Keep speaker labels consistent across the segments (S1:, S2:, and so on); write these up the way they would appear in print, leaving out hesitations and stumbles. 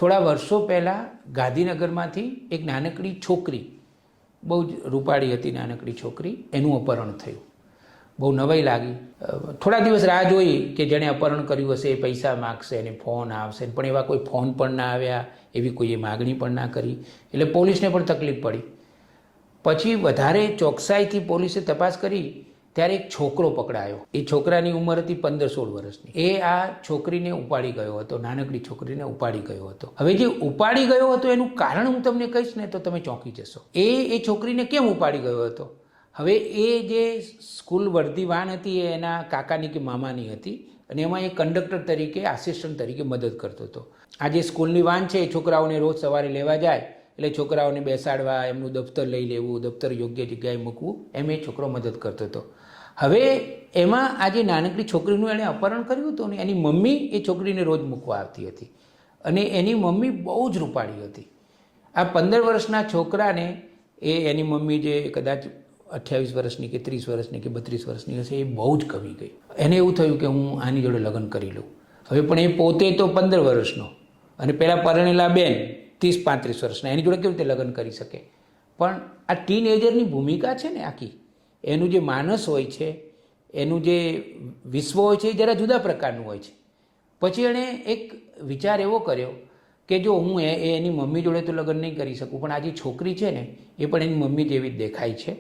S1: થોડા વર્ષો પહેલાં ગાંધીનગરમાંથી એક નાનકડી છોકરી, બહુ જ રૂપાળી હતી નાનકડી છોકરી, એનું અપહરણ થયું. બહુ નવાઈ લાગી. થોડા દિવસ રાહ જોઈ કે જેણે અપહરણ કર્યું હશે એ પૈસા માગશે અને ફોન આવશે, પણ એવા કોઈ ફોન પણ ના આવ્યા, એવી કોઈએ માગણી પણ ના કરી. એટલે પોલીસને પણ તકલીફ પડી. પછી વધારે ચોકસાઈથી પોલીસે તપાસ કરી ત્યારે એક છોકરો પકડાયો. એ છોકરાની ઉંમર હતી 15-16 વર્ષની. એ આ છોકરીને ઉપાડી ગયો હતો, નાનકડી છોકરીને ઉપાડી ગયો હતો. હવે જે ઉપાડી ગયો હતો એનું કારણ હું તમને કહીશ ને તો તમે ચોંકી જશો. એ છોકરીને કેમ ઉપાડી ગયો હતો? હવે એ જે સ્કૂલ વર્ધી વાન હતી એ એના કાકાની કે મામાની હતી અને એમાં એ કંડક્ટર તરીકે, આસિસ્ટન્ટ તરીકે મદદ કરતો હતો. આ જે સ્કૂલની વાન છે એ છોકરાઓને રોજ સવારે લેવા જાય, એટલે છોકરાઓને બેસાડવા, એમનું દફતર લઈ લેવું, દફતર યોગ્ય જગ્યાએ મૂકવું, એમ એ છોકરો મદદ કરતો હતો. હવે એમાં આ જે નાનકડી છોકરીનું એણે અપહરણ કર્યું હતું ને, એની મમ્મી એ છોકરીને રોજ મૂકવા આવતી હતી અને એની મમ્મી બહુ જ રૂપાળી હતી. આ 15 વર્ષના છોકરાને એની મમ્મી જે કદાચ 28 વર્ષની કે 30 વર્ષની કે 32 વર્ષની હશે, એ બહુ જ કમી ગઈ. એને એવું થયું કે હું આની જોડે લગ્ન કરી લઉં. હવે પણ એ પોતે તો 15 વર્ષનો અને પહેલાં પરણેલા બેન 30-35 વર્ષના, એની જોડે કેવી રીતે લગ્ન કરી શકે? પણ આ ટીનએજરની ભૂમિકા છે ને આખી, એનું જે માનસ હોય છે, એનું જે વિશ્વ હોય છે, એ જરા જુદા પ્રકારનું હોય છે. પછી એણે એક વિચાર એવો કર્યો કે જો હું એની મમ્મી જોડે તો લગ્ન નહીં કરી શકું, પણ આ જે છોકરી છે ને એ પણ એની મમ્મી જેવી જ દેખાય છે,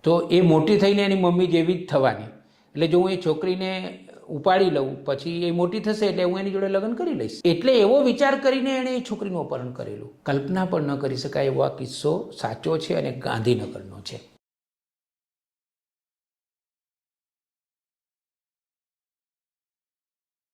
S1: તો એ મોટી થઈને એની મમ્મી જેવી જ થવાની. એટલે જો હું એ છોકરીને ઉપાડી લઉં, પછી એ મોટી થશે એટલે હું એની જોડે લગ્ન કરી લઈશ. એટલે એવો વિચાર કરીને એણે એ છોકરીનું અપહરણ કરેલું. કલ્પના પણ ન કરી શકાય એવો આ કિસ્સો સાચો છે અને ગાંધીનગરનો છે.